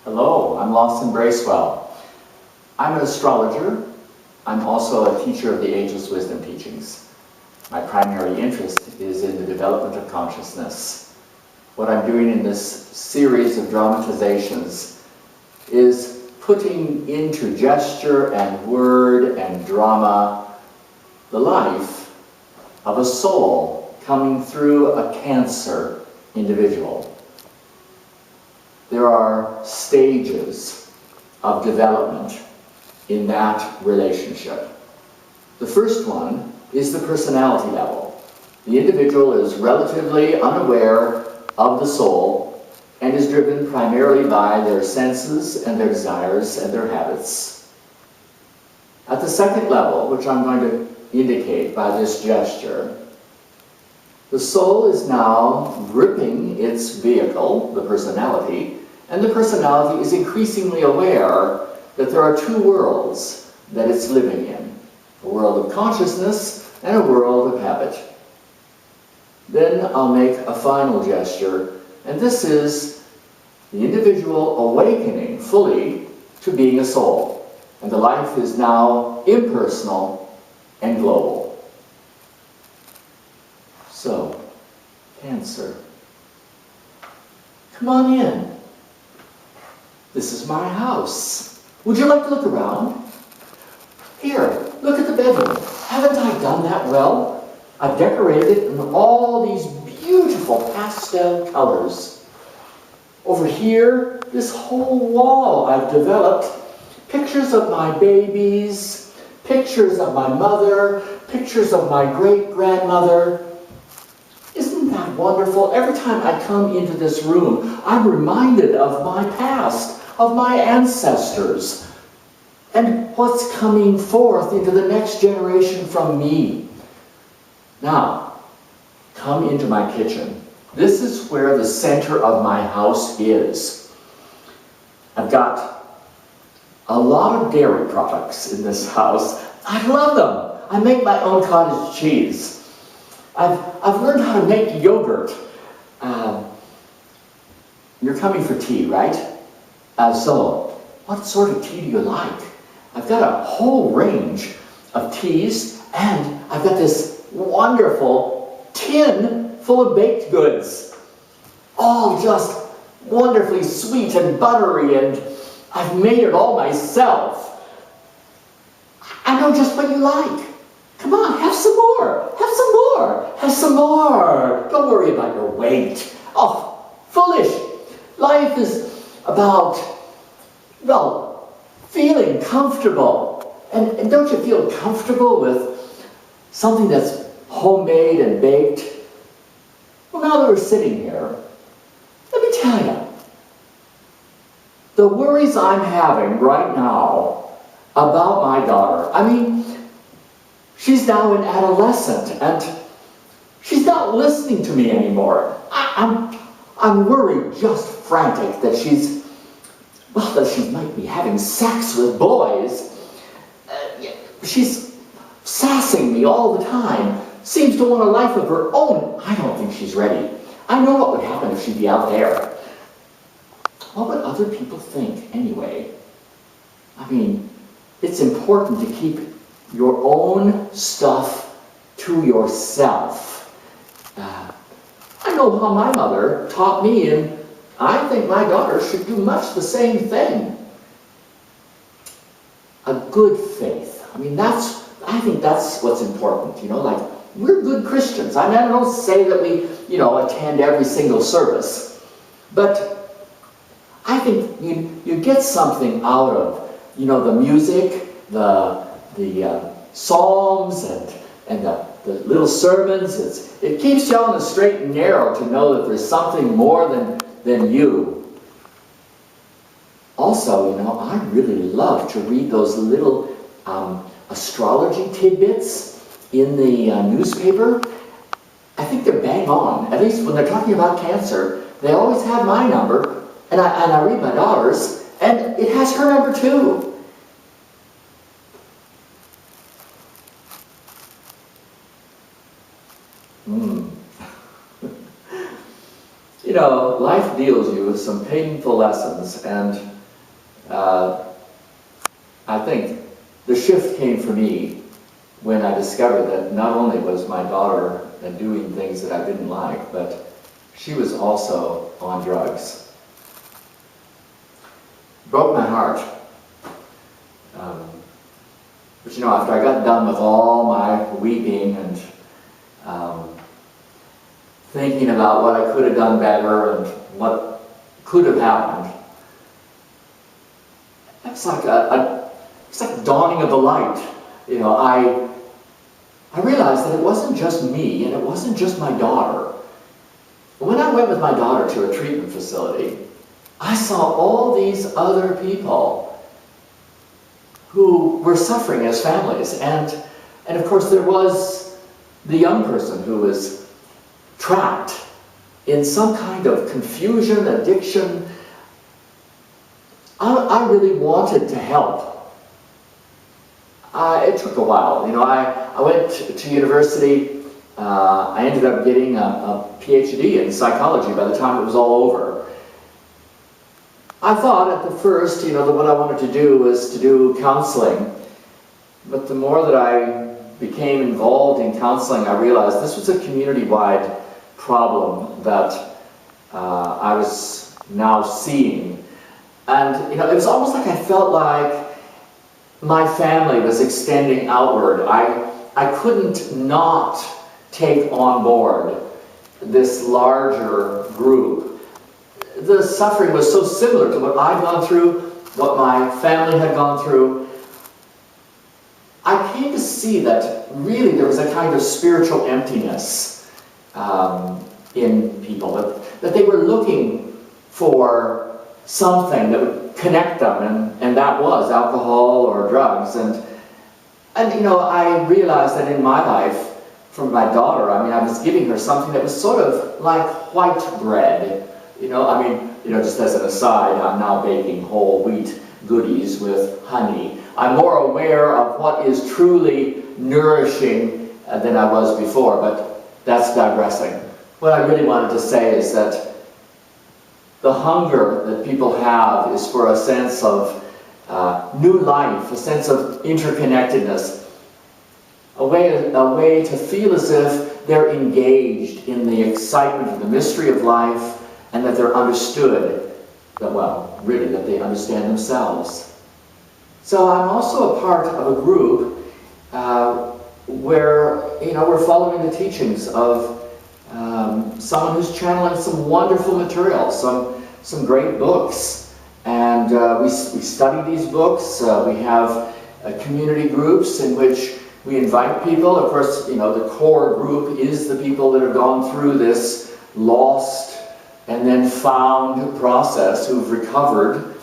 Hello, I'm Lawson Bracewell. I'm an astrologer. I'm also a teacher of the Ageless Wisdom teachings. My primary interest is in the development of consciousness. What I'm doing in this series of dramatizations is putting into gesture and word and drama the life of a soul coming through a Cancer individual. There are stages of development in that relationship. The first one is the personality level. The individual is relatively unaware of the soul and is driven primarily by their senses and their desires and their habits. At the second level, which I'm going to indicate by this gesture, the soul is now gripping its vehicle, the personality, and the personality is increasingly aware that there are two worlds that it's living in, a world of consciousness and a world of habit. Then I'll make a final gesture, and this is the individual awakening fully to being a soul, and the life is now impersonal and global. So, Cancer, come on in. This is my house. Would you like to look around? Here, look at the bedroom. Haven't I done that well? I've decorated it in all these beautiful pastel colors. Over here, this whole wall I've developed pictures of my babies, pictures of my mother, pictures of my great-grandmother. Isn't that wonderful? Every time I come into this room, I'm reminded of my past, of my ancestors, and what's coming forth into the next generation from me. Now, come into my kitchen. This is where the center of my house is. I've got a lot of dairy products in this house. I love them. I make my own cottage cheese. I've learned how to make yogurt. You're coming for tea, right? So, what sort of tea do you like? I've got a whole range of teas, and I've got this wonderful tin full of baked goods. All just wonderfully sweet and buttery, and I've made it all myself. I know just what you like. Come on, have some more. Have some more. Have some more. Don't worry about your weight. Oh, foolish. Life is about, well, feeling comfortable. And don't you feel comfortable with something that's homemade and baked? Well, now that we're sitting here, let me tell you, the worries I'm having right now about my daughter, I mean, she's now an adolescent, and she's not listening to me anymore. I'm worried, just frantic, that that she might be having sex with boys. She's sassing me all the time, seems to want a life of her own. I don't think she's ready. I know what would happen if she'd be out there. What would other people think anyway? I mean, it's important to keep your own stuff to yourself. I know how my mother taught me, and I think my daughter should do much the same thing. A good faith. I mean, I think that's what's important, like, we're good Christians. I mean, I don't say that we, attend every single service, but I think you get something out of, the music, the psalms and the little sermons. It keeps you on the straight and narrow to know that there's something more than you. Also, I really love to read those little astrology tidbits in the newspaper. I think they're bang on. At least when they're talking about Cancer, they always have my number, and I read my daughter's, and it has her number too. Life deals you with some painful lessons, and I think the shift came for me when I discovered that not only was my daughter doing things that I didn't like, but she was also on drugs. Broke my heart. But you know, after I got done with all my weeping and thinking about what I could have done better and what could have happened, it's like it's like dawning of the light. You know, I realized that it wasn't just me and it wasn't just my daughter. When I went with my daughter to a treatment facility, I saw all these other people who were suffering as families. And of course there was the young person who was trapped in some kind of confusion, addiction. I really wanted to help. It took a while. You know, I went to university. I ended up getting a PhD in psychology by the time it was all over. I thought at the first, you know, that what I wanted to do was to do counseling. But the more that I became involved in counseling, I realized this was a community-wide problem that I was now seeing. And, you know, it was almost like I felt like my family was extending outward. I couldn't not take on board this larger group. The suffering was so similar to what I'd gone through, what my family had gone through. I came to see that really there was a kind of spiritual emptiness in people, that they were looking for something that would connect them, and that was alcohol or drugs. And you know, I realized that in my life, from my daughter, I mean, I was giving her something that was sort of like white bread. You know, I mean, you know, just as an aside, I'm now baking whole wheat goodies with honey. I'm more aware of what is truly nourishing than I was before, but that's digressing. What I really wanted to say is that the hunger that people have is for a sense of new life, a sense of interconnectedness, a way to feel as if they're engaged in the excitement of the mystery of life, and that they're understood, that, well, really, that they understand themselves. So I'm also a part of a group where, you know, we're following the teachings of someone who's channeling some wonderful material, some great books. And we study these books. We have community groups in which we invite people. Of course, you know, the core group is the people that have gone through this lost and then found process, who've recovered.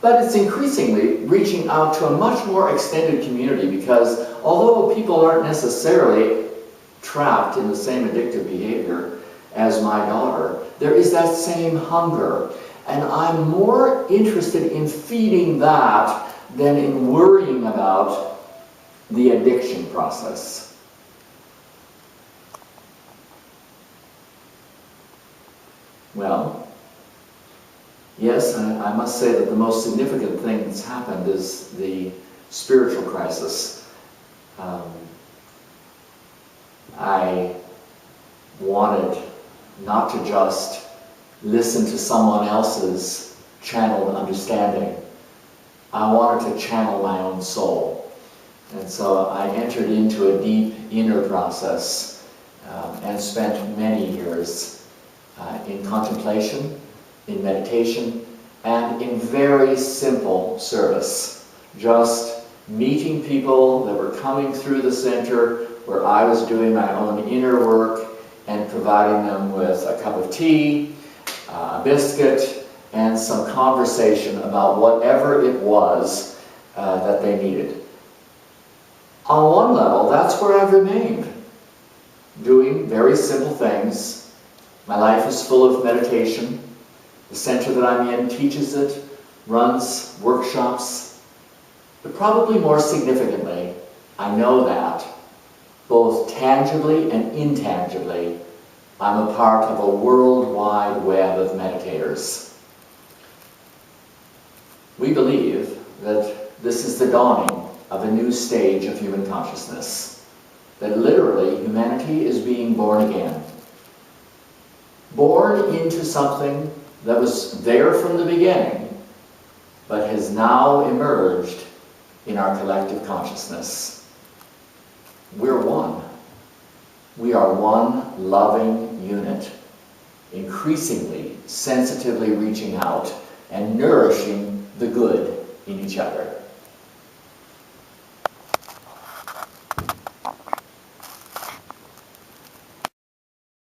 But it's increasingly reaching out to a much more extended community, because although people aren't necessarily trapped in the same addictive behavior as my daughter, there is that same hunger. And I'm more interested in feeding that than in worrying about the addiction process. Well, yes, I must say that the most significant thing that's happened is the spiritual crisis. I wanted not to just listen to someone else's channeled understanding. I wanted to channel my own soul. And so I entered into a deep inner process and spent many years in contemplation, in meditation, and in very simple service. Just meeting people that were coming through the center where I was doing my own inner work and providing them with a cup of tea, a biscuit, and some conversation about whatever it was that they needed. On one level, that's where I've remained, doing very simple things. My life is full of meditation. The center that I'm in teaches it, runs workshops. But probably more significantly, I know that, both tangibly and intangibly, I'm a part of a worldwide web of meditators. We believe that this is the dawning of a new stage of human consciousness, that literally humanity is being born again. Born into something that was there from the beginning, but has now emerged in our collective consciousness. We're one. We are one loving unit, increasingly, sensitively reaching out and nourishing the good in each other.